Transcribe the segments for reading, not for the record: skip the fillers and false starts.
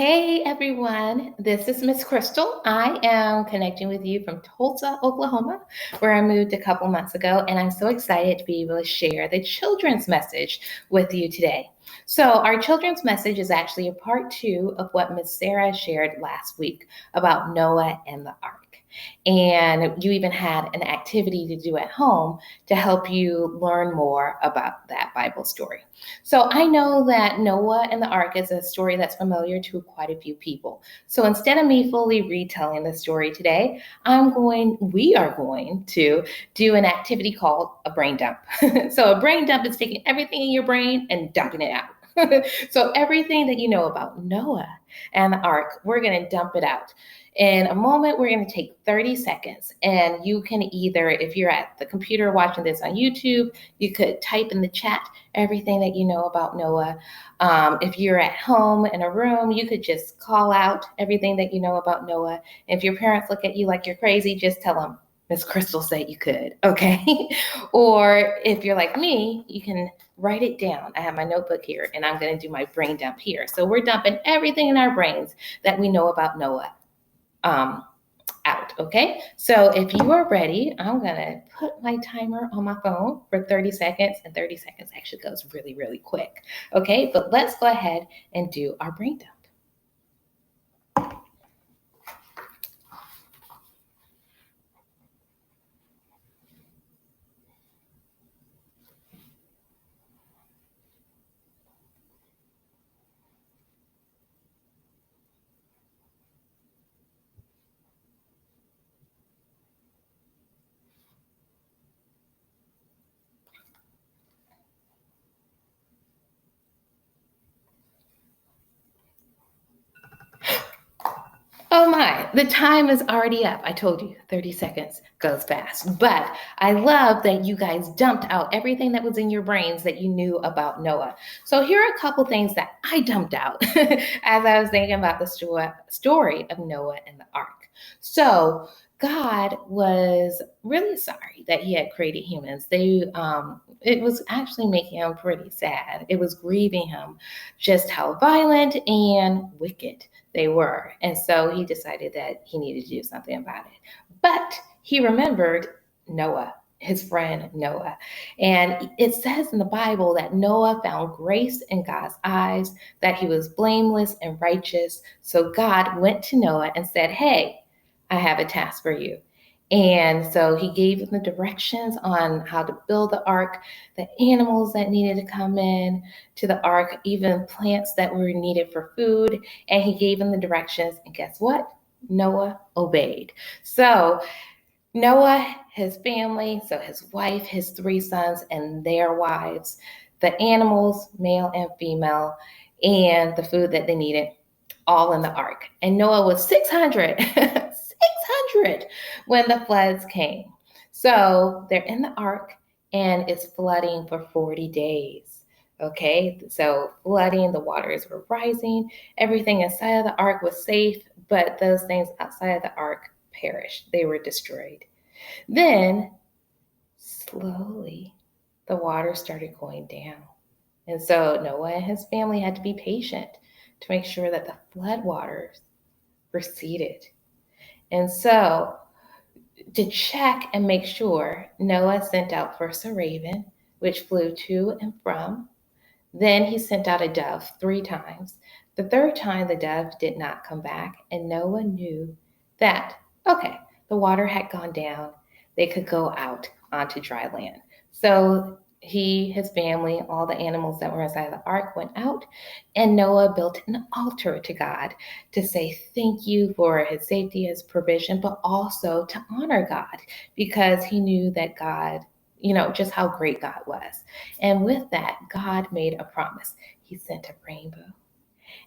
Hey everyone, this is Miss Crystal. I am connecting with you from Tulsa, Oklahoma, where I moved a couple months ago, and I'm so excited to be able to share the children's message with you today. So, our children's message is actually a part two of what Miss Sarah shared last week about Noah and the ark. And you even had an activity to do at home to help you learn more about that Bible story. So I know that Noah and the ark is a story that's familiar to quite a few people. So instead of me fully retelling the story today, we are going to do an activity called a brain dump. So a brain dump is taking everything in your brain and dumping it out. So everything that you know about Noah and the ark, we're going to dump it out. In a moment, we're going to take 30 seconds, and you can either, if you're at the computer watching this on YouTube, you could type in the chat everything that you know about Noah. If you're at home in a room, you could just call out everything that you know about Noah. If your parents look at you like you're crazy, just tell them, Miss Crystal said you could, okay? Or if you're like me, you can write it down. I have my notebook here, and I'm going to do my brain dump here. So we're dumping everything in our brains that we know about Noah out, okay? So if you are ready, I'm gonna put my timer on my phone for 30 seconds, and 30 seconds actually goes really, really quick, okay? But let's go ahead and do our brain dump. Oh my, the time is already up. I told you 30 seconds goes fast. But I love that you guys dumped out everything that was in your brains that you knew about Noah. So here are a couple things that I dumped out as I was thinking about the story of Noah and the ark. So God was really sorry that he had created humans. It was actually making him pretty sad. It was grieving him just how violent and wicked they were. And so he decided that he needed to do something about it. But he remembered Noah, his friend Noah. And it says in the Bible that Noah found grace in God's eyes, that he was blameless and righteous. So God went to Noah and said, Hey, I have a task for you. And so he gave him the directions on how to build the ark, the animals that needed to come in to the ark, even plants that were needed for food. And he gave him the directions. And guess what? Noah obeyed. So Noah, his family, so his wife, his three sons, and their wives, the animals, male and female, and the food that they needed, all in the ark. And Noah was 600, 600 when the floods came. So they're in the ark and it's flooding for 40 days. Okay, so flooding, the waters were rising, everything inside of the ark was safe, but those things outside of the ark perished. They were destroyed. Then, slowly, the water started going down. And so Noah and his family had to be patient to make sure that the flood waters receded. And so, to check and make sure, Noah sent out first a raven, which flew to and from. Then he sent out a dove 3 times. The third time, the dove did not come back, and Noah knew that, okay, the water had gone down. They could go out onto dry land. So he, his family, all the animals that were inside the ark went out, and Noah built an altar to God to say thank you for his safety, his provision, but also to honor God because he knew that God, just how great God was. And with that, God made a promise. He sent a rainbow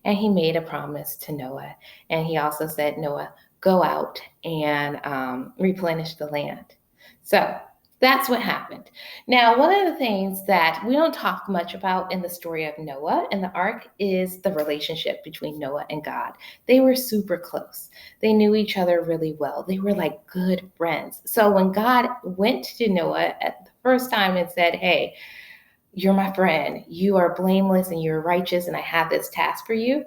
and he made a promise to Noah. And he also said, Noah, go out and replenish the land. So that's what happened. Now, one of the things that we don't talk much about in the story of Noah and the ark is the relationship between Noah and God. They were super close. They knew each other really well. They were like good friends. So when God went to Noah at the first time and said, Hey, you're my friend, you are blameless and you're righteous, and I have this task for you,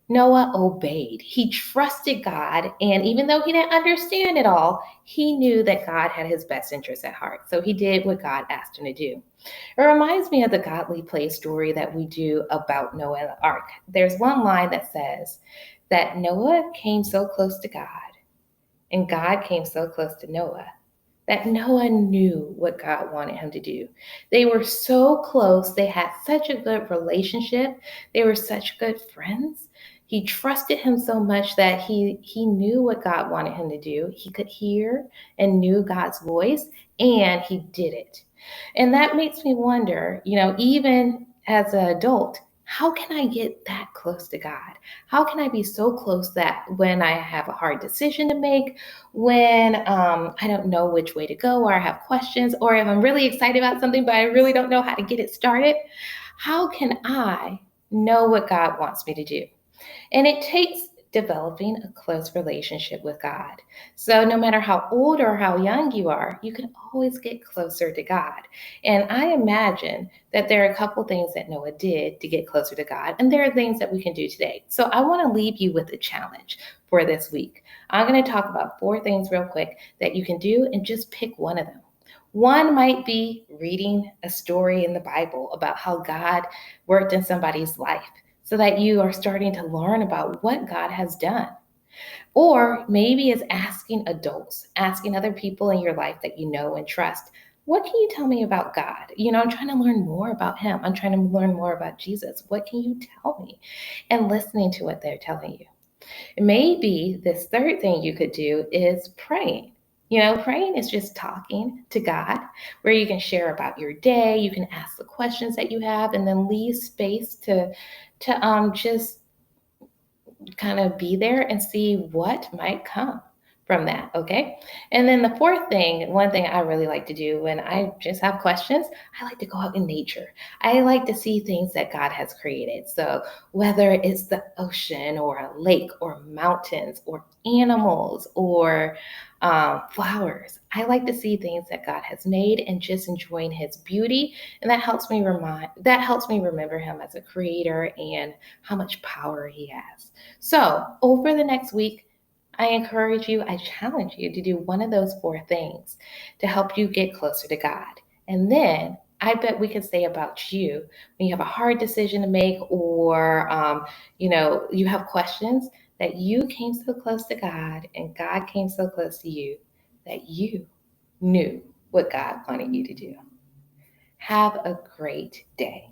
Noah obeyed. He trusted God, and even though he didn't understand it all, he knew that God had his best interests at heart. So he did what God asked him to do. It reminds me of the godly play story that we do about Noah and the ark. There's one line that says that Noah came so close to God, and God came so close to Noah that Noah knew what God wanted him to do. They were so close. They had such a good relationship. They were such good friends. He trusted him so much that he knew what God wanted him to do. He could hear and knew God's voice, and he did it. And that makes me wonder, even as an adult, how can I get that close to God? How can I be so close that when I have a hard decision to make, when I don't know which way to go, or I have questions, or if I'm really excited about something, but I really don't know how to get it started, how can I know what God wants me to do? And it takes developing a close relationship with God. So, no matter how old or how young you are, you can always get closer to God. And I imagine that there are a couple things that Noah did to get closer to God, and there are things that we can do today. So, I want to leave you with a challenge for this week. I'm going to talk about 4 things real quick that you can do, and just pick one of them. One might be reading a story in the Bible about how God worked in somebody's life so that you are starting to learn about what God has done. Or maybe it's asking adults, asking other people in your life that you know and trust, what can you tell me about God? I'm trying to learn more about Him. I'm trying to learn more about Jesus. What can you tell me? And listening to what they're telling you. Maybe this third thing you could do is praying. Praying is just talking to God, where you can share about your day, you can ask the questions that you have, and then leave space to just kind of be there and see what might come from that. Okay. And then the fourth thing, one thing I really like to do when I just have questions, I like to go out in nature. I like to see things that God has created. So whether it's the ocean or a lake or mountains or animals or flowers, I like to see things that God has made and just enjoying His beauty. And that helps me remember Him as a creator and how much power He has. So, over the next week, I challenge you to do one of those 4 things to help you get closer to God. And then I bet we could say about you when you have a hard decision to make, or, you have questions, that you came so close to God and God came so close to you that you knew what God wanted you to do. Have a great day.